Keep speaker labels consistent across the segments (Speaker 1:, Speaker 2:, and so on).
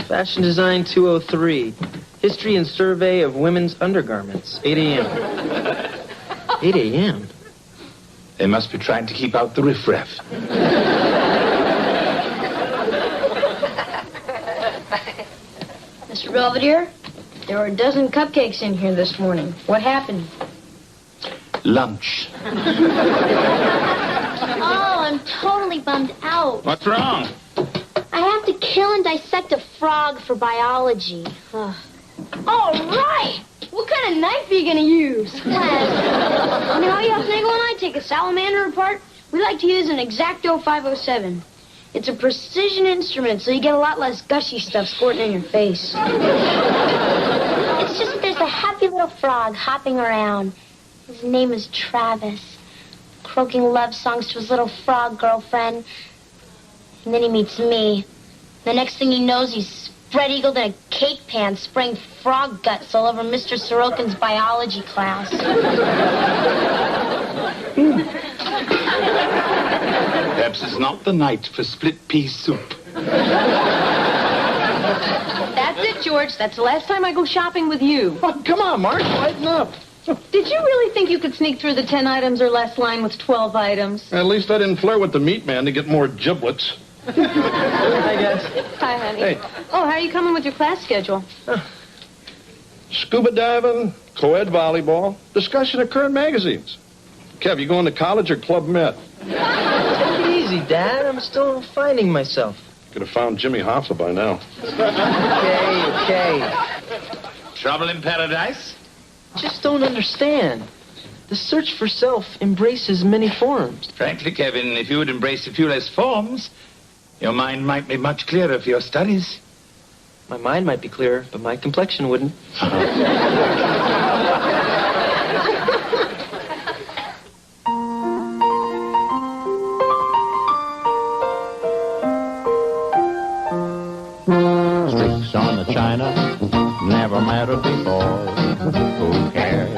Speaker 1: Fashion Design 203. History and Survey of Women's Undergarments. 8 a.m. 8 a.m.?
Speaker 2: They must be trying to keep out the riffraff.
Speaker 3: Mr. Belvedere, there were a dozen cupcakes in here this morning. What happened?
Speaker 2: Lunch.
Speaker 4: Oh, I'm totally bummed out.
Speaker 2: What's wrong?
Speaker 4: I have to kill and dissect a frog for biology. All right! What kind of knife are you going to use? Well, you know, Nightengale and I take a salamander apart. We like to use an X-Acto 507. It's a precision instrument, so you get a lot less gushy stuff squirting in your face. It's just that there's a happy little frog hopping around. His name is Travis, croaking love songs to his little frog girlfriend. And then he meets me. The next thing he knows, he's spread-eagled in a cake pan, spraying frog guts all over Mr. Sorokin's biology class.
Speaker 2: Perhaps it's not the night for split pea soup.
Speaker 5: That's it, George. That's the last time I go shopping with you.
Speaker 6: Oh, come on, Mark, lighten up.
Speaker 5: Did you really think you could sneak through the 10 items or less line with 12 items?
Speaker 6: At least I didn't flirt with the meat man to get more giblets.
Speaker 1: Hi, guys.
Speaker 5: Hi, honey.
Speaker 6: Hey.
Speaker 5: Oh, how are you coming with your class schedule?
Speaker 6: Scuba diving, co-ed volleyball, discussion of current magazines. Kev, you going to college or Club Med?
Speaker 1: Take it easy, Dad. I'm still finding myself.
Speaker 6: Could have found Jimmy Hoffa by now.
Speaker 1: Okay.
Speaker 2: Trouble in paradise?
Speaker 1: Just don't understand. The search for self embraces many forms.
Speaker 2: Frankly, Kevin, if you would embrace a few less forms, your mind might be much clearer for your studies.
Speaker 1: My mind might be clearer, but my complexion wouldn't.
Speaker 7: Streaks on the china never mattered before. Who cares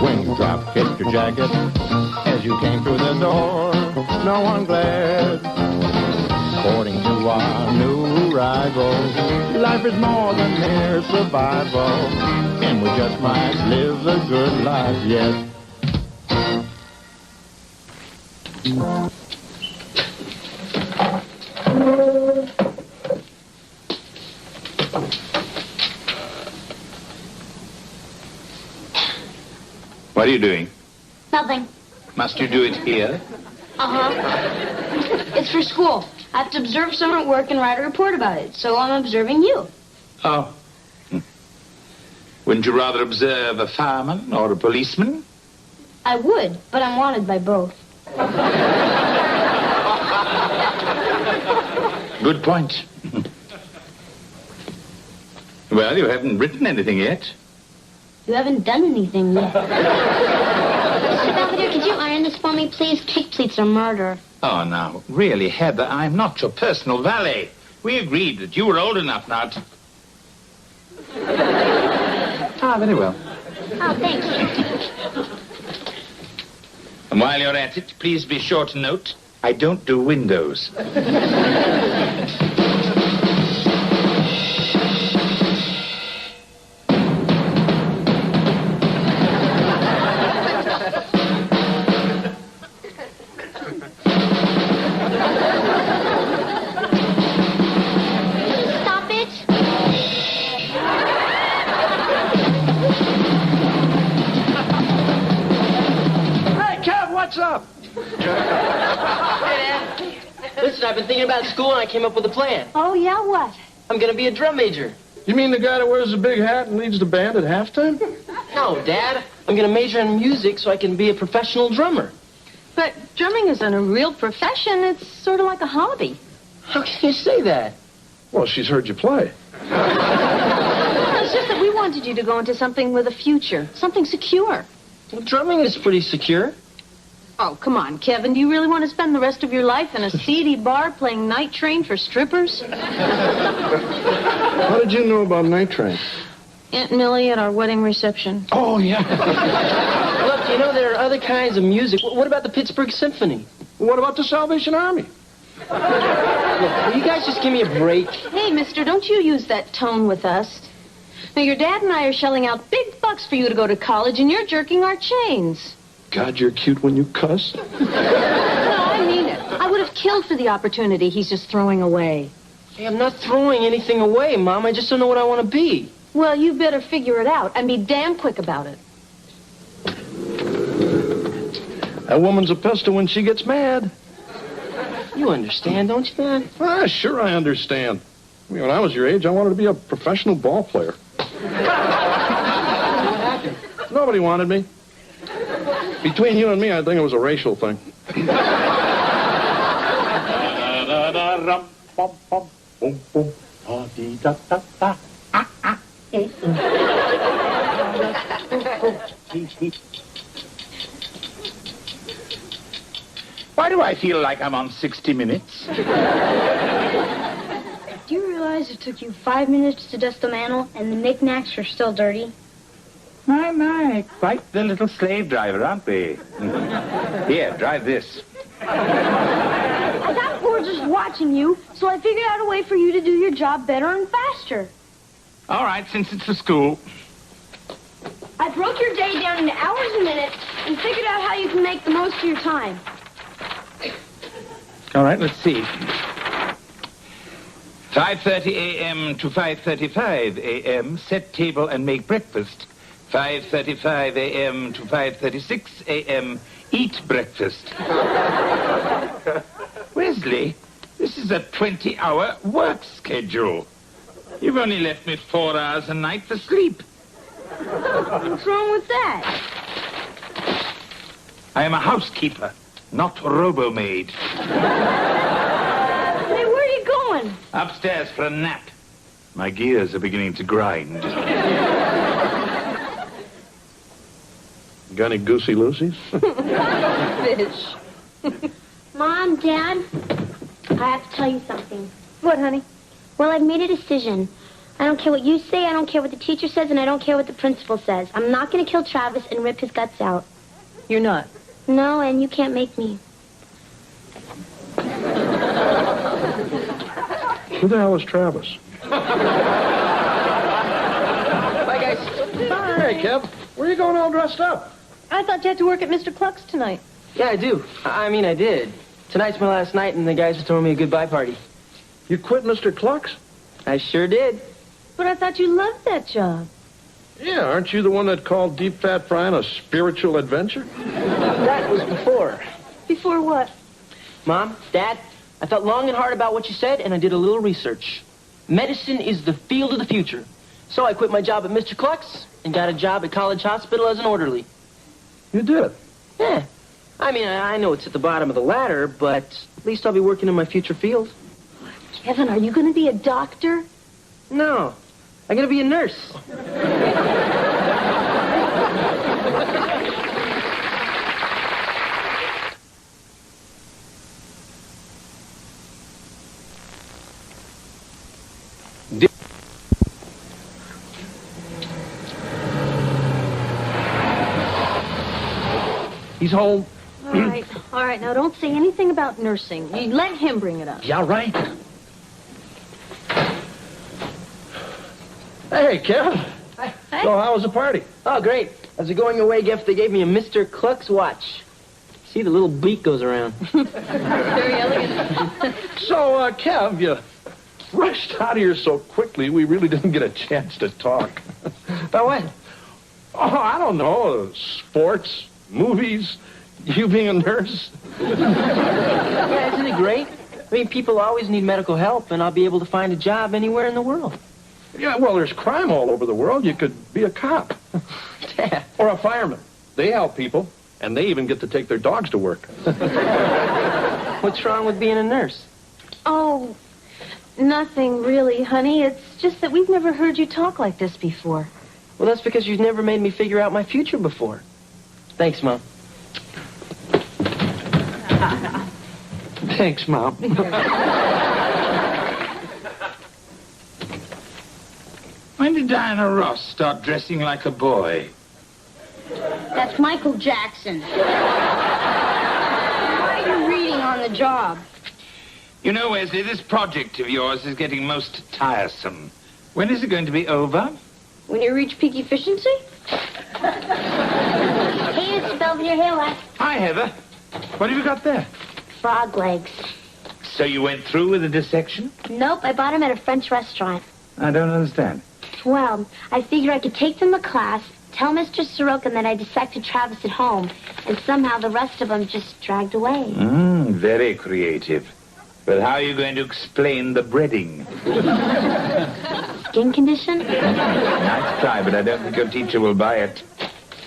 Speaker 7: when you drop kicked your jacket as you came through the door? No one glared. According to our new rival, life is more than mere survival, and we just might live a good life yet.
Speaker 2: What are you doing?
Speaker 4: Nothing.
Speaker 2: Must you do it here?
Speaker 3: Uh-huh. It's for school. I have to observe someone at work and write a report about it, so I'm observing you.
Speaker 2: Oh. Wouldn't you rather observe a fireman or a policeman?
Speaker 3: I would, but I'm wanted by both.
Speaker 2: Good point. Well, you haven't written anything yet.
Speaker 3: You haven't done anything yet.
Speaker 4: Mr. Belvedere, could you iron this for me, please? Kick pleats are murder.
Speaker 2: Oh, now, really, Heather, I'm not your personal valet. We agreed that you were old enough now to... Ah, very well.
Speaker 4: Oh, thank you.
Speaker 2: And while you're at it, please be sure to note, I don't do windows.
Speaker 4: Stop it.
Speaker 6: Hey, Kev, what's up?
Speaker 1: Listen, I've been thinking about school and I came up with a plan.
Speaker 3: Oh, yeah, what?
Speaker 1: I'm going to be a drum major.
Speaker 6: You mean the guy that wears the big hat and leads the band at halftime?
Speaker 1: No, Dad. I'm going to major in music so I can be a professional drummer.
Speaker 5: But drumming isn't a real profession. It's sort of like a hobby.
Speaker 1: How can you say that?
Speaker 6: Well, she's heard you play.
Speaker 5: It's just that we wanted you to go into something with a future, something secure.
Speaker 1: Well, drumming is pretty secure.
Speaker 5: Oh, come on, Kevin. Do you really want to spend the rest of your life in a seedy bar playing Night Train for strippers?
Speaker 6: How did you know about Night Train?
Speaker 5: Aunt Millie at our wedding reception.
Speaker 6: Oh, yeah.
Speaker 1: Look, you know, there are other kinds of music. What about the Pittsburgh Symphony?
Speaker 6: What about the Salvation Army?
Speaker 1: Look, will you guys just give me a break?
Speaker 5: Hey, mister, don't you use that tone with us. Now, your dad and I are shelling out big bucks for you to go to college, and you're jerking our chains.
Speaker 6: God, you're cute when you cuss.
Speaker 5: No, I mean it. I would have killed for the opportunity he's just throwing away.
Speaker 1: Hey, I'm not throwing anything away, Mom. I just don't know what I want to be.
Speaker 5: Well, you better figure it out and be damn quick about it.
Speaker 6: That woman's a pistol when she gets mad.
Speaker 1: You understand, don't you, Dad?
Speaker 6: Ah, sure I understand. I mean, when I was your age, I wanted to be a professional ball player. Nobody wanted me. Between you and me, I think it was a racial thing.
Speaker 2: Why do I feel like I'm on 60 Minutes?
Speaker 4: Do you realize it took you 5 minutes to dust the mantle and the knickknacks are still dirty?
Speaker 2: My, quite the little slave driver, aren't we? Here, drive this.
Speaker 4: I got bored just watching you, so I figured out a way for you to do your job better and faster.
Speaker 2: All right, since it's for school.
Speaker 4: I broke your day down into hours and minutes and figured out how you can make the most of your time.
Speaker 2: All right, let's see. 5:30 a.m. to 5:35 a.m., set table and make breakfast. 5:35 a.m. to 5:36 a.m., eat breakfast. Wesley, this is a 20-hour work schedule. You've only left me 4 hours a night for sleep.
Speaker 4: What's wrong with that?
Speaker 2: I am a housekeeper, not robo-maid.
Speaker 4: Hey, where are you going?
Speaker 2: Upstairs for a nap. My gears are beginning to grind.
Speaker 6: Got any goosey-loosies?
Speaker 5: Fish.
Speaker 4: Mom, Dad, I have to tell you something.
Speaker 5: What, honey?
Speaker 4: Well, I've made a decision. I don't care what you say, I don't care what the teacher says, and I don't care what the principal says. I'm not going to kill Travis and rip his guts out.
Speaker 5: You're not.
Speaker 4: No, and you can't make me.
Speaker 6: Who the hell is Travis?
Speaker 1: Bye, guys.
Speaker 6: Hey, Kev. Where are you going all dressed up?
Speaker 5: I thought you had to work at Mr. Cluck's tonight.
Speaker 1: Yeah, I do. I mean, I did. Tonight's my last night, and the guys are throwing me a goodbye party.
Speaker 6: You quit Mr. Cluck's?
Speaker 1: I sure did.
Speaker 5: But I thought you loved that job.
Speaker 6: Yeah, aren't you the one that called deep fat frying a spiritual adventure?
Speaker 1: That was before.
Speaker 5: Before what?
Speaker 1: Mom, Dad, I thought long and hard about what you said, and I did a little research. Medicine is the field of the future. So I quit my job at Mr. Cluck's and got a job at College Hospital as an orderly.
Speaker 6: You did?
Speaker 1: Yeah. I mean, I know it's at the bottom of the ladder, but at least I'll be working in my future field.
Speaker 5: Kevin, are you going to be a doctor?
Speaker 1: No. I'm going to be a nurse.
Speaker 6: He's home.
Speaker 5: All right, now don't say anything about nursing. You let him bring it up.
Speaker 6: Yeah, right. Hey, Kev.
Speaker 1: Hi.
Speaker 6: So how was the party?
Speaker 1: Oh, great. As a going-away gift, they gave me a Mr. Cluck's watch. See, the little beak goes around.
Speaker 5: Very elegant.
Speaker 6: So, Kev, you rushed out of here so quickly, we really didn't get a chance to talk.
Speaker 1: About what?
Speaker 6: Oh, I don't know. Sports, movies, you being a nurse.
Speaker 1: Yeah, isn't it great? I mean, people always need medical help, and I'll be able to find a job anywhere in the world.
Speaker 6: Yeah, well, there's crime all over the world. You could be a cop.
Speaker 1: Dad.
Speaker 6: Or a fireman. They help people, and they even get to take their dogs to work.
Speaker 1: What's wrong with being a nurse?
Speaker 5: Oh, nothing really, honey. It's just that we've never heard you talk like this before.
Speaker 1: Well, that's because you've never made me figure out my future before. Thanks, Mom.
Speaker 6: Thanks, Mom.
Speaker 2: When did Diana Ross start dressing like a boy?
Speaker 3: That's Michael Jackson. What are you reading on the job?
Speaker 2: You know, Wesley, this project of yours is getting most tiresome. When is it going to be over?
Speaker 3: When you reach peak efficiency?
Speaker 4: Hey, Mr. Belvedere, here, lad.
Speaker 2: Hi, Heather. What have you got there?
Speaker 4: Frog legs.
Speaker 2: So you went through with the dissection?
Speaker 4: Nope, I bought them at a French restaurant.
Speaker 2: I don't understand.
Speaker 4: Well, I figured I could take them to class, tell Mr. Sorokin that I dissected Travis at home, and somehow the rest of them just dragged away.
Speaker 2: Very creative. But how are you going to explain the breading?
Speaker 4: Skin condition?
Speaker 2: Nice try, but I don't think your teacher will buy it.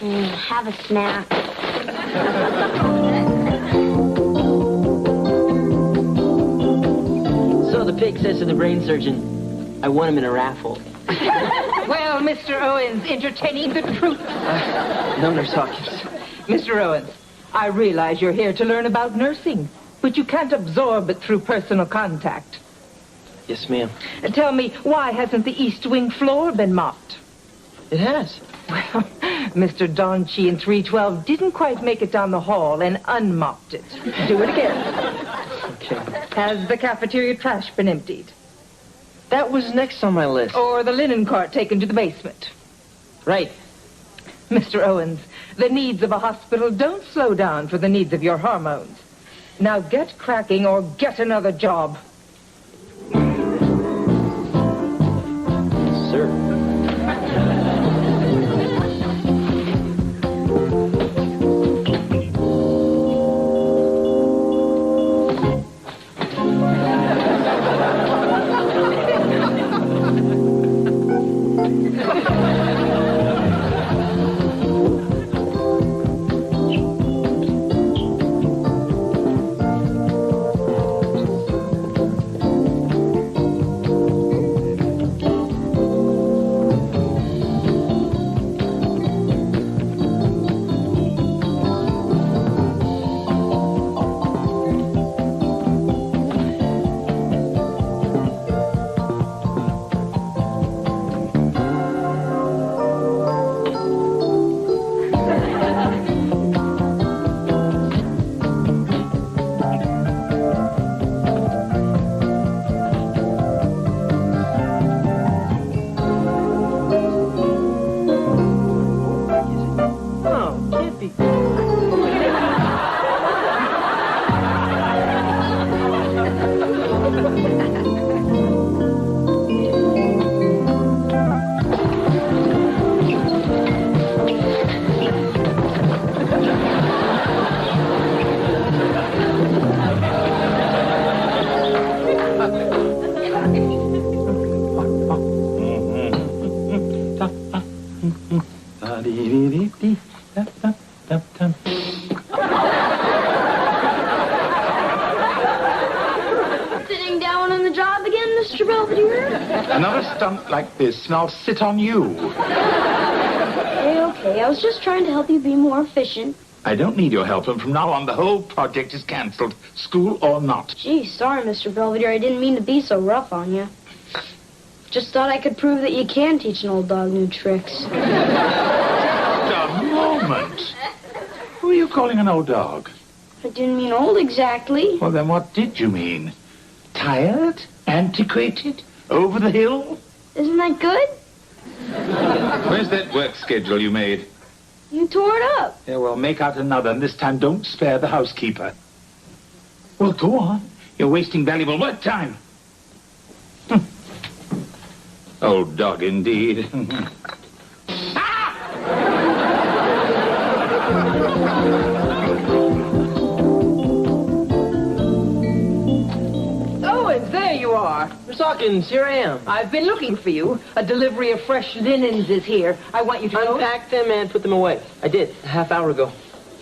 Speaker 4: Have a snack.
Speaker 1: So the pig says to the brain surgeon, I won him in a raffle.
Speaker 5: Well, Mr. Owens, entertaining the truth.
Speaker 1: No, Nurse Hawkins.
Speaker 5: Mr. Owens, I realize you're here to learn about nursing, but you can't absorb it through personal contact.
Speaker 1: Yes, ma'am.
Speaker 5: Tell me, why hasn't the East Wing floor been mopped?
Speaker 1: It has.
Speaker 5: Well, Mr. Donchi in 312 didn't quite make it down the hall and unmopped it. Do it again.
Speaker 1: Okay.
Speaker 5: Has the cafeteria trash been emptied?
Speaker 1: That was next on my list.
Speaker 5: Or the linen cart taken to the basement?
Speaker 1: Right.
Speaker 5: Mr. Owens, the needs of a hospital don't slow down for the needs of your hormones. Now get cracking or get another job.
Speaker 1: Yes, sir.
Speaker 3: Sitting down on the job again, Mr. Belvedere?
Speaker 2: Another stunt like this, and I'll sit on you.
Speaker 3: Okay. I was just trying to help you be more efficient.
Speaker 2: I don't need your help, and from now on, the whole project is cancelled, school or not.
Speaker 3: Gee, sorry, Mr. Belvedere. I didn't mean to be so rough on you. Just thought I could prove that you can teach an old dog new tricks.
Speaker 2: A moment. Who are you calling an old dog?
Speaker 3: I didn't mean old exactly.
Speaker 2: Well, then what did you mean? Tired? Antiquated? Over the hill?
Speaker 3: Isn't that good?
Speaker 2: Where's that work schedule you made?
Speaker 3: You tore it up.
Speaker 2: Yeah, well, make out another, and this time don't spare the housekeeper. Well, go on. You're wasting valuable work time. Old dog, indeed.
Speaker 5: Owens, there you are.
Speaker 1: Miss Hawkins, here I am.
Speaker 5: I've been looking for you. A delivery of fresh linens is here. I want you to know...
Speaker 1: Unpack them and put them away. I did, a half hour ago.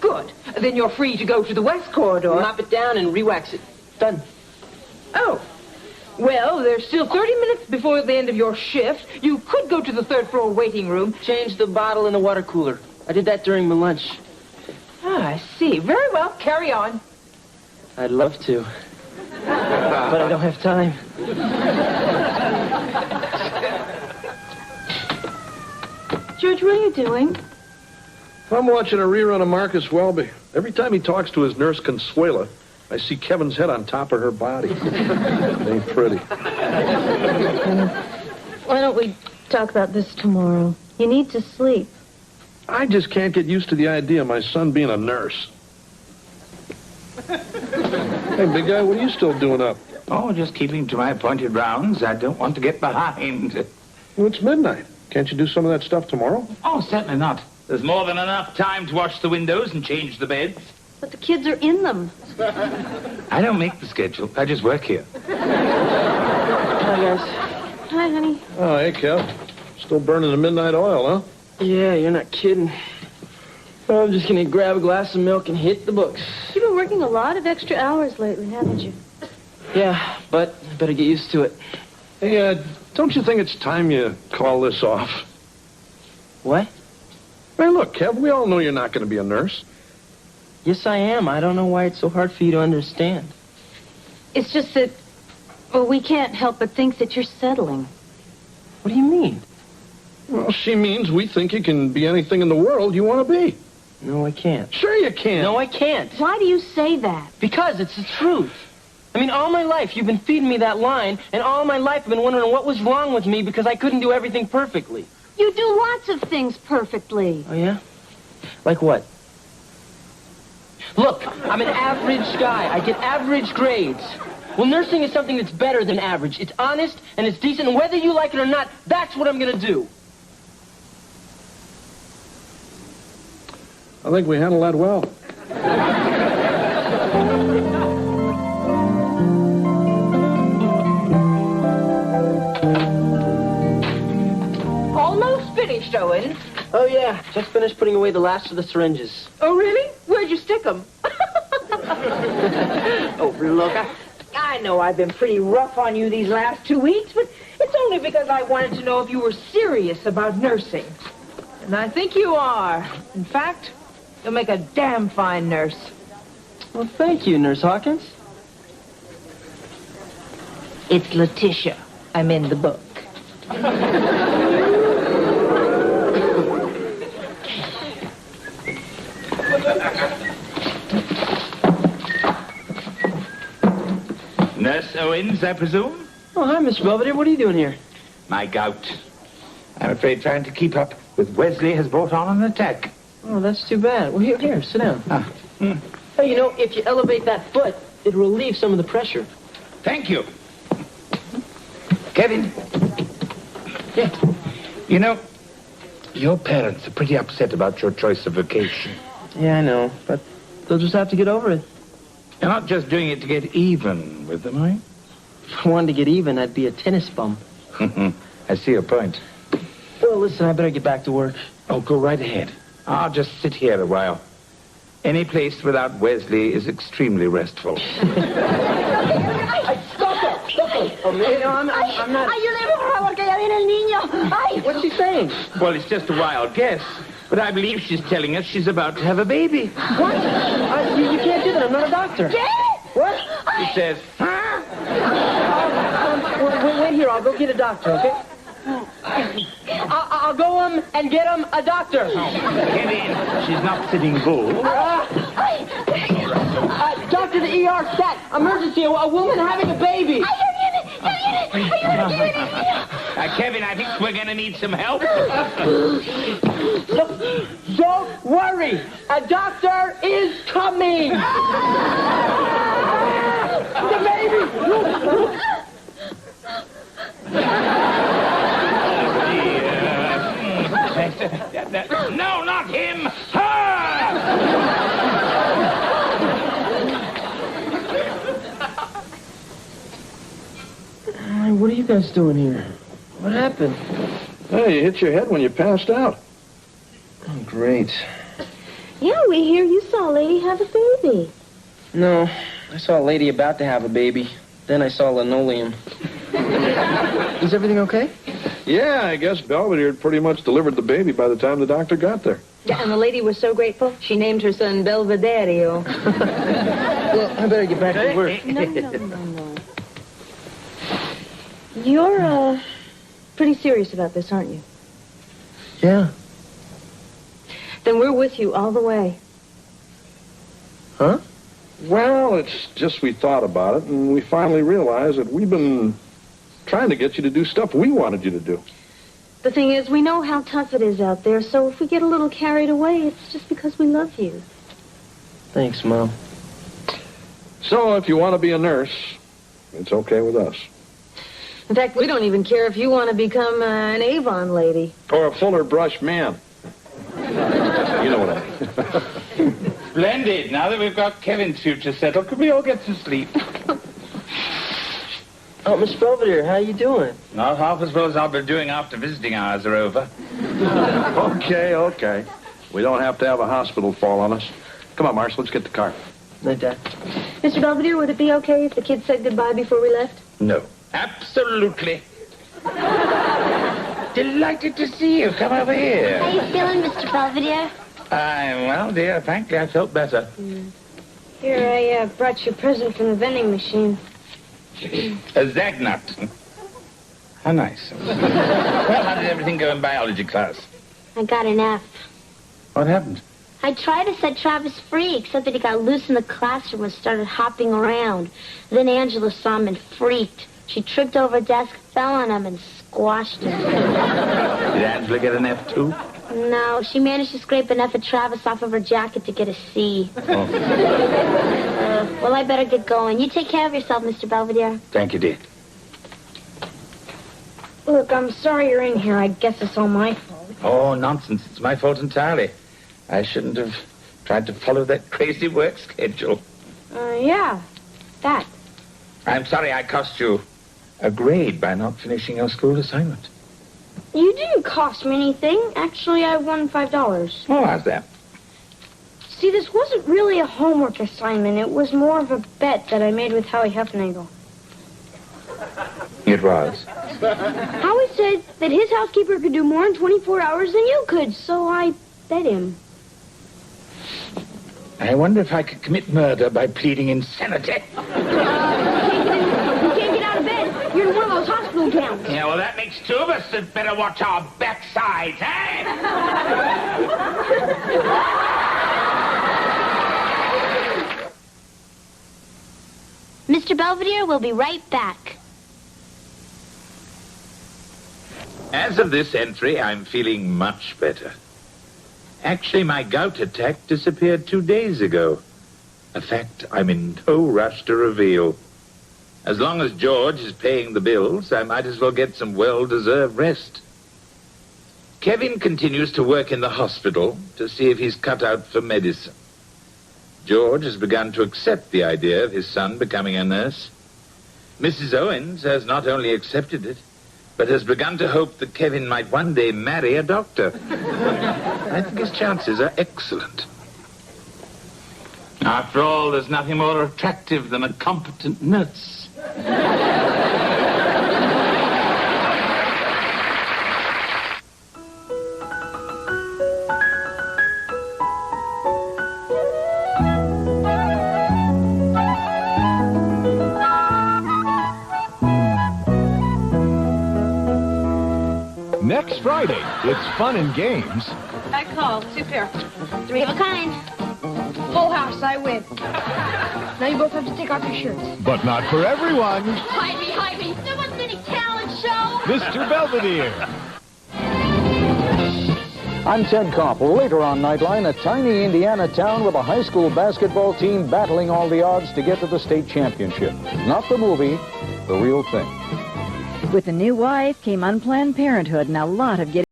Speaker 5: Good. Then you're free to go to the west corridor.
Speaker 1: Mop it down and re-wax it. Done.
Speaker 5: Oh. Well, there's still 30 minutes before the end of your shift. You could go to the third floor waiting room.
Speaker 1: Change the bottle in the water cooler. I did that during my lunch.
Speaker 5: Ah, I see. Very well. Carry on.
Speaker 1: I'd love to. But I don't have time.
Speaker 5: George, what are you doing?
Speaker 6: I'm watching a rerun of Marcus Welby. Every time he talks to his nurse, Consuela, I see Kevin's head on top of her body. It ain't pretty.
Speaker 8: Why don't we talk about this tomorrow? You need to sleep.
Speaker 6: I just can't get used to the idea of my son being a nurse. Hey, big guy, what are you still doing up?
Speaker 2: Oh, just keeping to my appointed rounds. I don't want to get behind.
Speaker 6: Well, it's midnight. Can't you do some of that stuff tomorrow?
Speaker 2: Oh, certainly not. There's more than enough time to wash the windows and change the beds.
Speaker 8: But the kids are in them.
Speaker 2: I don't make the schedule. I just work here.
Speaker 1: Hi, guys.
Speaker 8: Hi, honey.
Speaker 6: Oh, hey, Kev. Still burning the midnight oil, huh?
Speaker 1: Yeah, you're not kidding. Well, I'm just gonna grab a glass of milk and hit the books.
Speaker 8: You've been working a lot of extra hours lately, haven't you?
Speaker 1: Yeah, but I better get used to it.
Speaker 6: Hey, don't you think it's time you call this off?
Speaker 1: What?
Speaker 6: Hey, look, Kev, we all know you're not going to be a nurse.
Speaker 1: Yes, I am. I don't know why it's so hard for you to understand.
Speaker 8: It's just that, well, we can't help but think that you're settling.
Speaker 1: What do you mean?
Speaker 6: Well, she means we think you can be anything in the world you want to be.
Speaker 1: No, I can't.
Speaker 6: Sure you can.
Speaker 1: No, I can't.
Speaker 8: Why do you say that?
Speaker 1: Because it's the truth. I mean, all my life you've been feeding me that line, and all my life I've been wondering what was wrong with me because I couldn't do everything perfectly.
Speaker 8: You do lots of things perfectly.
Speaker 1: Oh, yeah? Like what? Look, I'm an average guy. I get average grades. Well, nursing is something that's better than average. It's honest, and it's decent, and whether you like it or not, that's what I'm going to do.
Speaker 6: I think we handled that well.
Speaker 5: Almost finished, Owen.
Speaker 1: Oh, yeah. Just finished putting away the last of the syringes.
Speaker 5: Oh, really? Where'd you stick them? Oh, look, I know I've been pretty rough on you these last 2 weeks, but it's only because I wanted to know if you were serious about nursing. And I think you are. In fact, you'll make a damn fine nurse.
Speaker 1: Well, thank you, Nurse Hawkins.
Speaker 5: It's Letitia. I'm in the book.
Speaker 2: Nurse Owens, I presume?
Speaker 1: Oh, hi, Mr. Belvedere. What are you doing here?
Speaker 2: My gout. I'm afraid trying to keep up with Wesley has brought on an attack.
Speaker 1: Oh, that's too bad. Well, here, sit down. Hey, you know, if you elevate that foot, it'll relieve some of the pressure.
Speaker 2: Thank you. Kevin.
Speaker 1: Yeah.
Speaker 2: You know, your parents are pretty upset about your choice of vocation.
Speaker 1: Yeah, I know, but they'll just have to get over it.
Speaker 2: You're not just doing it to get even with them, are you?
Speaker 1: If I wanted to get even, I'd be a tennis bum.
Speaker 2: I see your point.
Speaker 1: Well, listen, I better get back to work.
Speaker 2: Oh, go right ahead. I'll just sit here a while. Any place without Wesley is extremely restful.
Speaker 1: Stop it! Oh, man, I'm not...
Speaker 4: Ayúdeme, por favor, que ya viene el niño. Ay.
Speaker 1: What's she saying?
Speaker 2: Well, it's just a wild guess, but I believe she's telling us she's about to have a baby.
Speaker 1: What? You can't do that. I'm not a doctor.
Speaker 4: ¿Qué?
Speaker 1: What?
Speaker 2: She says, huh?
Speaker 1: Wait here. I'll go get a doctor, okay? I'll go and get a doctor.
Speaker 2: Kevin, she's not sitting bull.
Speaker 1: Doctor, the ER stat. Emergency. A woman having a baby.
Speaker 2: Kevin, I think we're going to need some help.
Speaker 1: Don't worry. A doctor is coming. The baby.
Speaker 2: No, not him!
Speaker 1: What are you guys doing here? What happened?
Speaker 6: Hey, you hit your head when you passed out.
Speaker 1: Oh, great.
Speaker 8: Yeah, we hear you saw a lady have a baby.
Speaker 1: No, I saw a lady about to have a baby. Then I saw linoleum. Is everything okay?
Speaker 6: Yeah, I guess Belvedere had pretty much delivered the baby by the time the doctor got there.
Speaker 8: Yeah, and the lady was so grateful, she named her son Belvedere.
Speaker 1: Well, I better get back to work.
Speaker 8: No. You're, pretty serious about this, aren't you?
Speaker 1: Yeah.
Speaker 8: Then we're with you all the way.
Speaker 1: Huh?
Speaker 6: Well, it's just we thought about it, and we finally realized that we've been trying to get you to do stuff we wanted you to do.
Speaker 8: The thing is, we know how tough it is out there, so if we get a little carried away, it's just because we love you.
Speaker 1: Thanks, Mom.
Speaker 6: So if you want to be a nurse, it's okay with us.
Speaker 8: In fact, we don't even care if you want to become an Avon lady.
Speaker 6: Or a fuller brush man. You know what I mean.
Speaker 2: Splendid. Now that we've got Kevin's future settled, could we all get some sleep?
Speaker 1: Oh, Miss Belvedere, how you doing?
Speaker 2: Not half as well as I'll be doing after visiting hours are over.
Speaker 6: Okay. We don't have to have a hospital fall on us. Come on, Marsh, let's get the car.
Speaker 1: Night, Dad.
Speaker 8: Mr. Belvedere, would it be okay if the kids said goodbye before we left?
Speaker 2: No. Absolutely. Delighted to see you. Come over here.
Speaker 4: How you feeling, Mr. Belvedere?
Speaker 2: Well, dear, frankly, I felt better.
Speaker 3: Here, I brought you a present from the vending machine.
Speaker 2: A Zagnut. How nice. Well, how did everything go in biology class?
Speaker 4: I got an F.
Speaker 2: What happened?
Speaker 4: I tried to set Travis free, except that he got loose in the classroom and started hopping around. Then Angela saw him and freaked. She tripped over a desk, fell on him, and squashed him.
Speaker 2: Did Angela get an F, too?
Speaker 4: No, she managed to scrape an F of Travis off of her jacket to get a C.
Speaker 2: Oh.
Speaker 4: Well, I better get going. You take care of yourself, Mr. Belvedere.
Speaker 2: Thank you, dear.
Speaker 3: Look, I'm sorry you're in here. I guess it's all my fault.
Speaker 2: Oh, nonsense. It's my fault entirely. I shouldn't have tried to follow that crazy work schedule.
Speaker 3: Yeah, that.
Speaker 2: I'm sorry I cost you a grade by not finishing your school assignment.
Speaker 3: You didn't cost me anything. Actually, I won $5.
Speaker 2: Oh, how's that?
Speaker 3: See, this wasn't really a homework assignment. It was more of a bet that I made with Howie Hefnagel.
Speaker 2: It was.
Speaker 3: Howie said that his housekeeper could do more in 24 hours than you could, so I bet him.
Speaker 2: I wonder if I could commit murder by pleading insanity.
Speaker 3: You can't get out of bed. You're in one of those hospital gowns.
Speaker 2: Yeah, well, that makes two of us that better watch our backsides, eh?
Speaker 4: Mr. Belvedere will be right back.
Speaker 2: As of this entry, I'm feeling much better. Actually, my gout attack disappeared 2 days ago. A fact I'm in no rush to reveal. As long as George is paying the bills, I might as well get some well-deserved rest. Kevin continues to work in the hospital to see if he's cut out for medicine. George has begun to accept the idea of his son becoming a nurse. Mrs. Owens has not only accepted it, but has begun to hope that Kevin might one day marry a doctor. I think his chances are excellent. After all, there's nothing more attractive than a competent nurse.
Speaker 9: Next Friday, it's fun and games.
Speaker 8: I call. 2 pair.
Speaker 4: 3 of a kind.
Speaker 3: Full house, I win. Now you both have to take off your shirts.
Speaker 9: But not for everyone.
Speaker 4: Hide me. There wasn't any talent show.
Speaker 9: Mr. Belvedere.
Speaker 10: I'm Ted Koppel. Later on Nightline, a tiny Indiana town with a high school basketball team battling all the odds to get to the state championship. Not the movie, the real thing.
Speaker 11: With a new wife came unplanned parenthood and a lot of getting